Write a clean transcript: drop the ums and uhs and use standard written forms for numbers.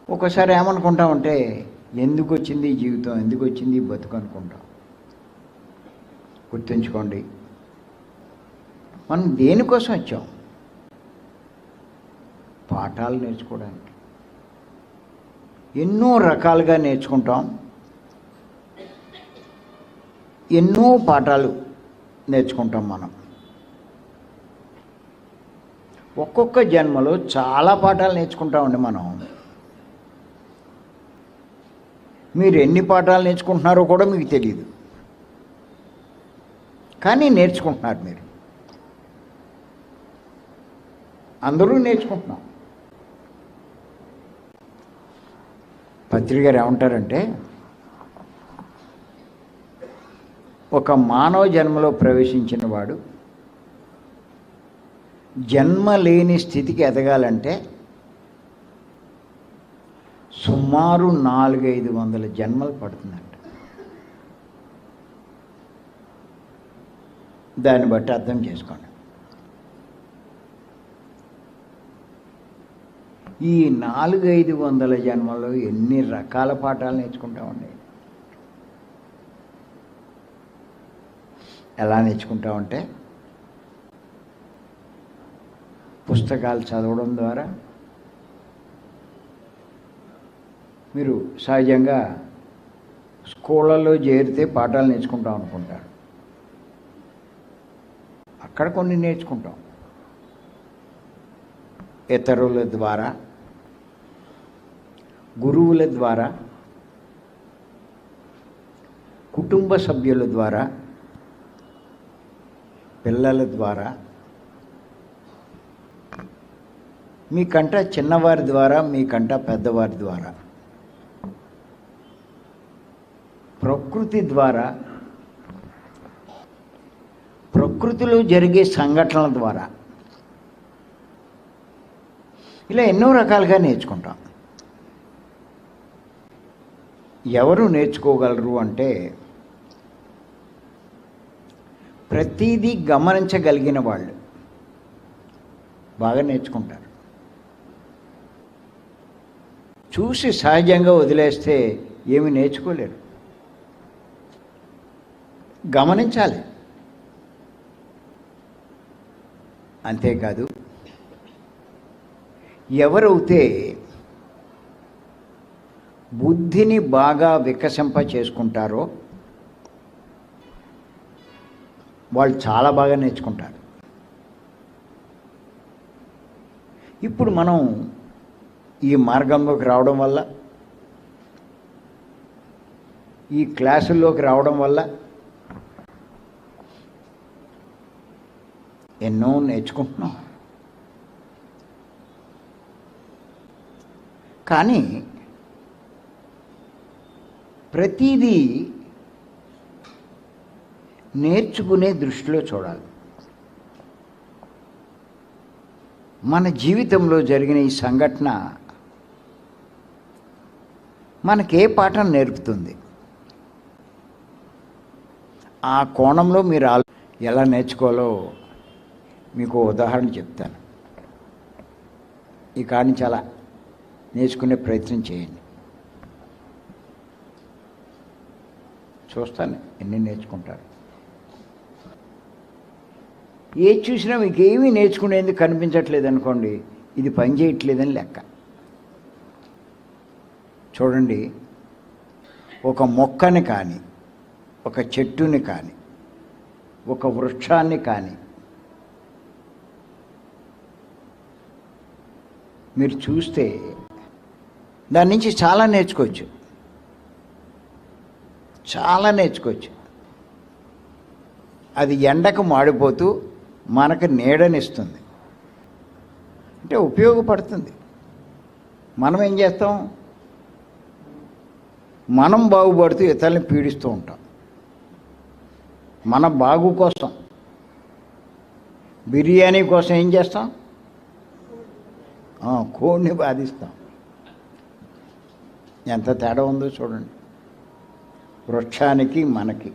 ఒక్కోసారి ఏమనుకుంటామంటే ఎందుకు వచ్చింది ఈ జీవితం, ఎందుకు వచ్చింది ఈ బతుకు అనుకుంటాం. గుర్తుంచుకోండి, మనం దేనికోసం వచ్చాం? పాఠాలు నేర్చుకోవడానికి. ఎన్నో రకాలుగా నేర్చుకుంటాం, ఎన్నో పాఠాలు నేర్చుకుంటాం మనం. ఒక్కొక్క జన్మలో చాలా పాఠాలు నేర్చుకుంటామండి మనం. మీరు ఎన్ని పాఠాలు నేర్చుకుంటున్నారో కూడా మీకు తెలియదు, కానీ నేర్చుకుంటున్నారు మీరు. అందరూ నేర్చుకుంటున్నాం. పత్రిక గారు ఏమంటారంటే, ఒక మానవ జన్మలో ప్రవేశించిన వాడు జన్మ లేని స్థితికి ఎదగాలంటే సుమారు 400-500 జన్మలు పడుతుందంట. దాన్ని బట్టి అర్థం చేసుకోండి. ఈ 400-500 జన్మల్లో ఎన్ని రకాల పాఠాలు నేర్చుకుంటామండి. ఎలా నేర్చుకుంటామంటే పుస్తకాలు చదవడం ద్వారా. మీరు సహజంగా స్కూళ్ళల్లో చేరితే పాఠాలు నేర్చుకుంటాం అనుకుంటారు. అక్కడ కొన్ని నేర్చుకుంటాం. ఇతరుల ద్వారా, గురువుల ద్వారా, కుటుంబ సభ్యుల ద్వారా, పిల్లల ద్వారా, మీకంట చిన్నవారి ద్వారా, మీకంట పెద్దవారి ద్వారా, ప్రకృతి ద్వారా, ప్రకృతిలో జరిగే సంఘటనల ద్వారా, ఇలా ఎన్నో రకాలుగా నేర్చుకుంటాం. ఎవరు నేర్చుకోగలరు అంటే ప్రతిదీ గమనించగలిగిన వాళ్ళు బాగా నేర్చుకుంటారు. చూసి సహజంగా వదిలేస్తే ఏమి నేర్చుకోలేరు. గమనించాలి. అంతేకాదు, ఎవరైతే బుద్ధిని బాగా వికసింప చేసుకుంటారో వాళ్ళు చాలా బాగా నేర్చుకుంటారు. ఇప్పుడు మనం ఈ మార్గంలోకి రావడం వల్ల, ఈ క్లాసుల్లోకి రావడం వల్ల ఎన్నో నేర్చుకుంటున్నాం. కానీ ప్రతిదీ నేర్చుకునే దృష్టిలో చూడాలి. మన జీవితంలో జరిగిన ఈ సంఘటన మనకే పాఠం నేర్పుతుంది. ఆ కోణంలో మీరు ఎలా నేర్చుకోవాలో మీకు ఉదాహరణ చెప్తాను. ఈ కాడి నుంచి అలా నేర్చుకునే ప్రయత్నం చేయండి. చూస్తాను ఎన్ని నేర్చుకుంటారు. ఏది చూసినా మీకు ఏమీ నేర్చుకునేందుకు కనిపించట్లేదు అనుకోండి, ఇది పని చేయట్లేదని లెక్క. చూడండి, ఒక మొక్కని కానీ, ఒక చెట్టుని కానీ, ఒక వృక్షాన్ని కానీ మీరు చూస్తే దాని నుంచి చాలా నేర్చుకోవచ్చు. చాలా నేర్చుకోవచ్చు. అది ఎండకు మాడిపోతూ మనకు నీడనిస్తుంది, అంటే ఉపయోగపడుతుంది. మనం ఏం చేస్తాం? మనం బాగుపడుతూ ఇతరులను పీడిస్తూ ఉంటాం. మన బాగు కోసం, బిర్యానీ కోసం ఏం చేస్తాం? కోడిని బాధిస్తాం. ఎంత తేడా ఉందో చూడండి, వృక్షానికి మనకి.